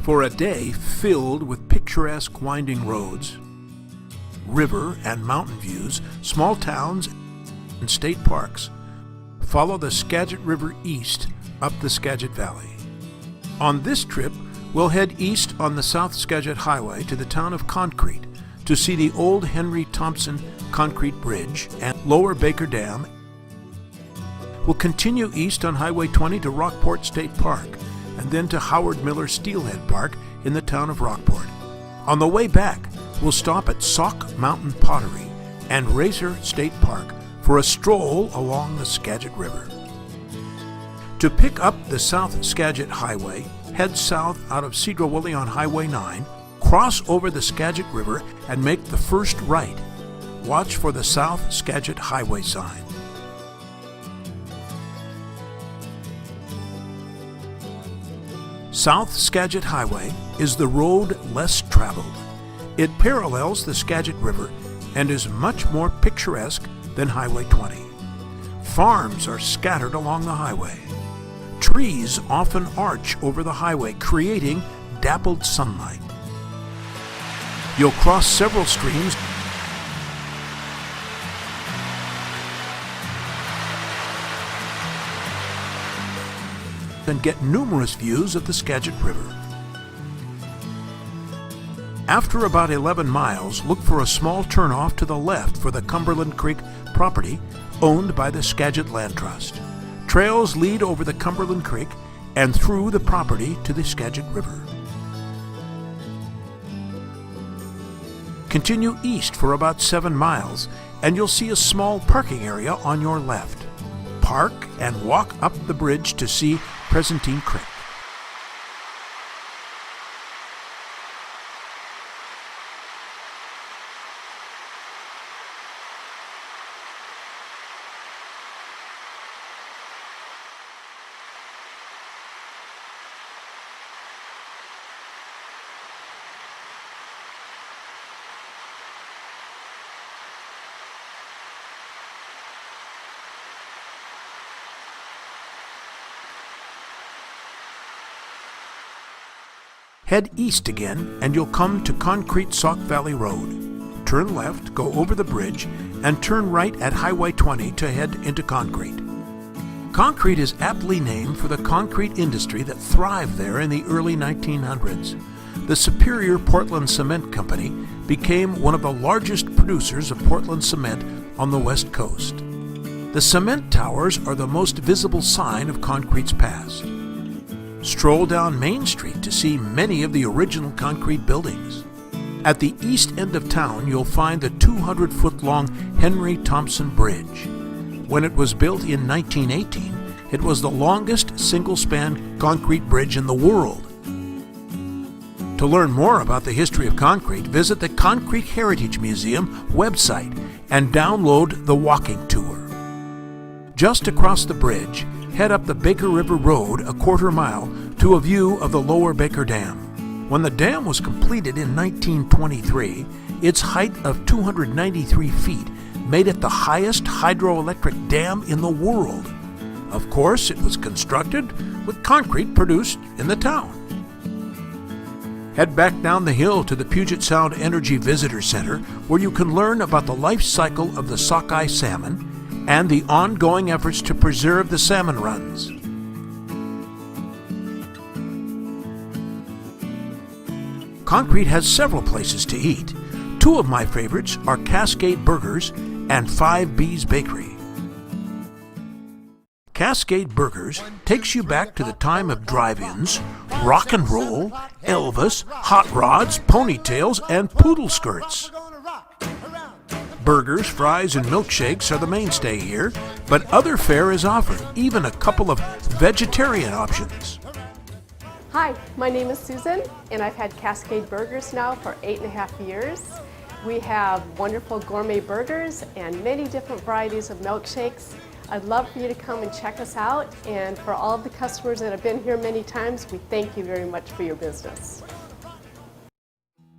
For a day filled with picturesque winding roads, river and mountain views, small towns, and state parks, follow the Skagit River east up the Skagit Valley. On this trip, we'll head east on the South Skagit Highway to the town of Concrete to see the old Henry Thompson Concrete Bridge and Lower Baker Dam. We'll continue east on Highway 20 to Rockport State Park, and then to Howard Miller Steelhead Park in the town of Rockport. On the way back, we'll stop at Sauk Mountain Pottery and Razor State Park for a stroll along the Skagit River. To pick up the South Skagit Highway, head south out of Sedro-Woolley on Highway 9, cross over the Skagit River, and make the first right. Watch for the South Skagit Highway sign. South Skagit Highway is the road less traveled. It parallels the Skagit River and is much more picturesque than Highway 20. Farms are scattered along the highway. Trees often arch over the highway, creating dappled sunlight. You'll cross several streams and get numerous views of the Skagit River. After about 11 miles, look for a small turnoff to the left for the Cumberland Creek property owned by the Skagit Land Trust. Trails lead over the Cumberland Creek and through the property to the Skagit River. Continue east for about 7 miles and you'll see a small parking area on your left. Park and walk up the bridge to see Presentine Creek. Head east again and you'll come to Concrete Sauk Valley Road. Turn left, go over the bridge, and turn right at Highway 20 to head into Concrete. Concrete is aptly named for the concrete industry that thrived there in the early 1900s. The Superior Portland Cement Company became one of the largest producers of Portland cement on the West Coast. The cement towers are the most visible sign of Concrete's past. Stroll down Main Street to see many of the original concrete buildings. At the east end of town, you'll find the 200-foot-long Henry Thompson Bridge. When it was built in 1918, it was the longest single-span concrete bridge in the world. To learn more about the history of concrete, visit the Concrete Heritage Museum website and download the walking tour. Just across the bridge, head up the Baker River Road a quarter mile to a view of the Lower Baker Dam. When the dam was completed in 1923, its height of 293 feet made it the highest hydroelectric dam in the world. Of course, it was constructed with concrete produced in the town. Head back down the hill to the Puget Sound Energy Visitor Center, where you can learn about the life cycle of the sockeye salmon and the ongoing efforts to preserve the salmon runs. Concrete has several places to eat. Two of my favorites are Cascade Burgers and 5 B's Bakery. Cascade Burgers takes you back to the time of drive-ins, rock and roll, Elvis, hot rods, ponytails, and poodle skirts. Burgers, fries, and milkshakes are the mainstay here, but other fare is offered, even a couple of vegetarian options. Hi, my name is Susan, and I've had Cascade Burgers now for 8.5 years. We have wonderful gourmet burgers and many different varieties of milkshakes. I'd love for you to come and check us out, and for all of the customers that have been here many times, we thank you very much for your business.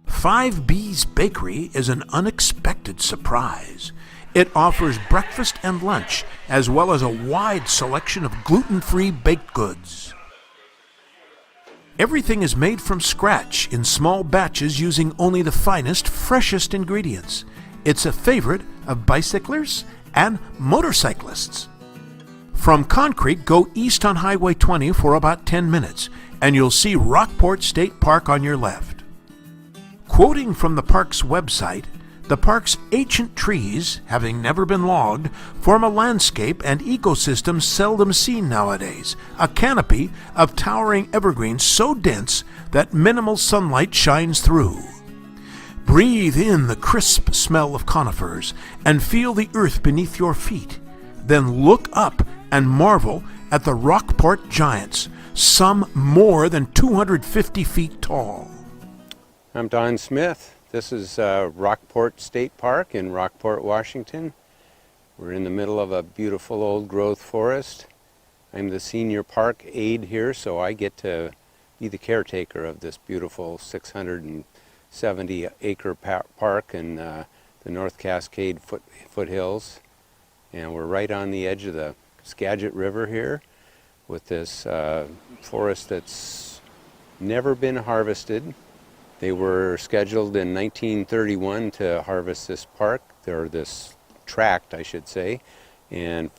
5 B's Bakery is an unexpected surprise. It offers breakfast and lunch, as well as a wide selection of gluten-free baked goods. Everything is made from scratch in small batches using only the finest, freshest ingredients. It's a favorite of bicyclers and motorcyclists. From Concrete, go east on Highway 20 for about 10 minutes, and you'll see Rockport State Park on your left. Quoting from the park's website, the park's ancient trees, having never been logged, form a landscape and ecosystem seldom seen nowadays, a canopy of towering evergreens so dense that minimal sunlight shines through. Breathe in the crisp smell of conifers and feel the earth beneath your feet. Then look up and marvel at the Rockport giants, some more than 250 feet tall. I'm Don Smith. This is Rockport State Park in Rockport, Washington. We're in the middle of a beautiful old growth forest. I'm the senior park aide here, so I get to be the caretaker of this beautiful 670-acre park in the North Cascade foothills. And we're right on the edge of the Skagit River here with this forest that's never been harvested. They were scheduled in 1931 to harvest this park, or this tract, I should say, and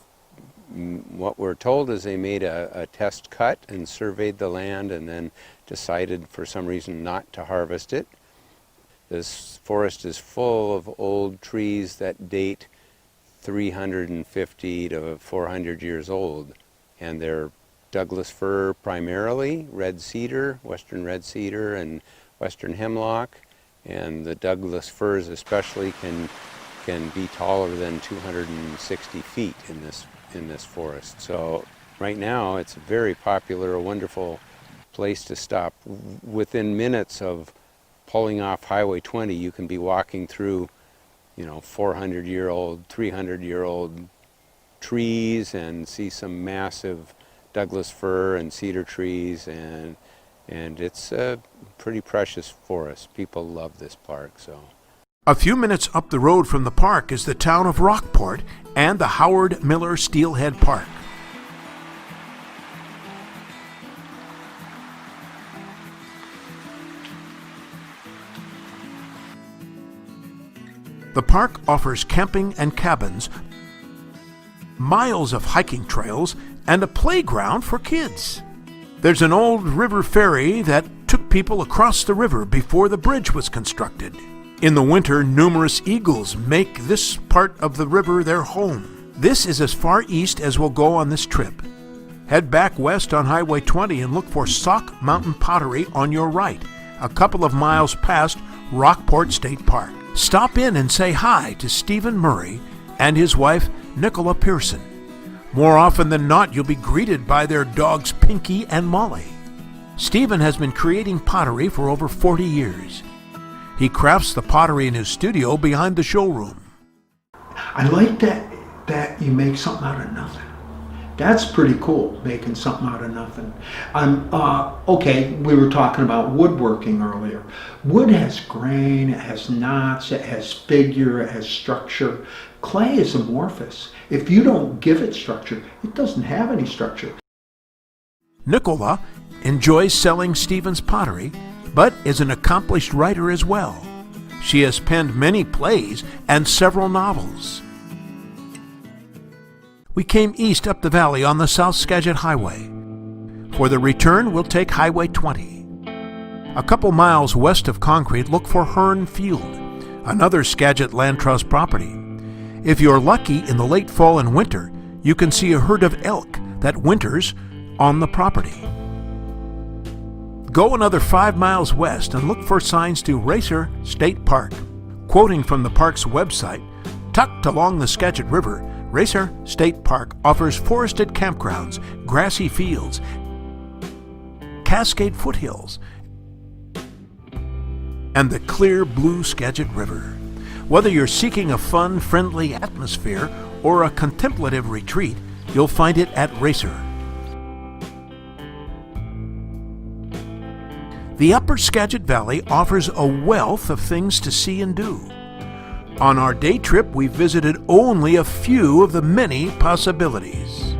what we're told is they made a test cut and surveyed the land and then decided for some reason not to harvest it. This forest is full of old trees that date 350 to 400 years old, and they're Douglas fir primarily, red cedar, western red cedar, and western hemlock, and the Douglas firs especially can be taller than 260 feet in this forest. So right now it's a very popular, a wonderful place to stop. Within minutes of pulling off Highway 20, you can be walking through, 400-year-old, 300-year-old trees and see some massive Douglas fir and cedar trees, and it's a pretty precious forest. People love this park. A few minutes up the road from the park is the town of Rockport and the Howard Miller Steelhead Park. The park offers camping and cabins, miles of hiking trails, and a playground for kids. There's an old river ferry that took people across the river before the bridge was constructed. In the winter, numerous eagles make this part of the river their home. This is as far east as we'll go on this trip. Head back west on Highway 20 and look for Sauk Mountain Pottery on your right, a couple of miles past Rockport State Park. Stop in and say hi to Stephen Murray and his wife, Nicola Pearson. More often than not, you'll be greeted by their dogs Pinky and Molly. Stephen has been creating pottery for over 40 years. He crafts the pottery in his studio behind the showroom. I like that you make something out of nothing. That's pretty cool, making something out of nothing. Okay, we were talking about woodworking earlier. Wood has grain, it has knots, it has figure, it has structure. Clay is amorphous. If you don't give it structure, it doesn't have any structure. Nicola enjoys selling Stephen's pottery, but is an accomplished writer as well. She has penned many plays and several novels. We came east up the valley on the South Skagit Highway. For the return, we'll take Highway 20. A couple miles west of Concrete, look for Hearn Field, another Skagit Land Trust property. If you're lucky in the late fall and winter, you can see a herd of elk that winters on the property. Go another 5 miles west and look for signs to Racer State Park. Quoting from the park's website, tucked along the Skagit River, Racer State Park offers forested campgrounds, grassy fields, Cascade foothills, and the clear blue Skagit River. Whether you're seeking a fun, friendly atmosphere or a contemplative retreat, you'll find it at Racer. The Upper Skagit Valley offers a wealth of things to see and do. On our day trip, we visited only a few of the many possibilities.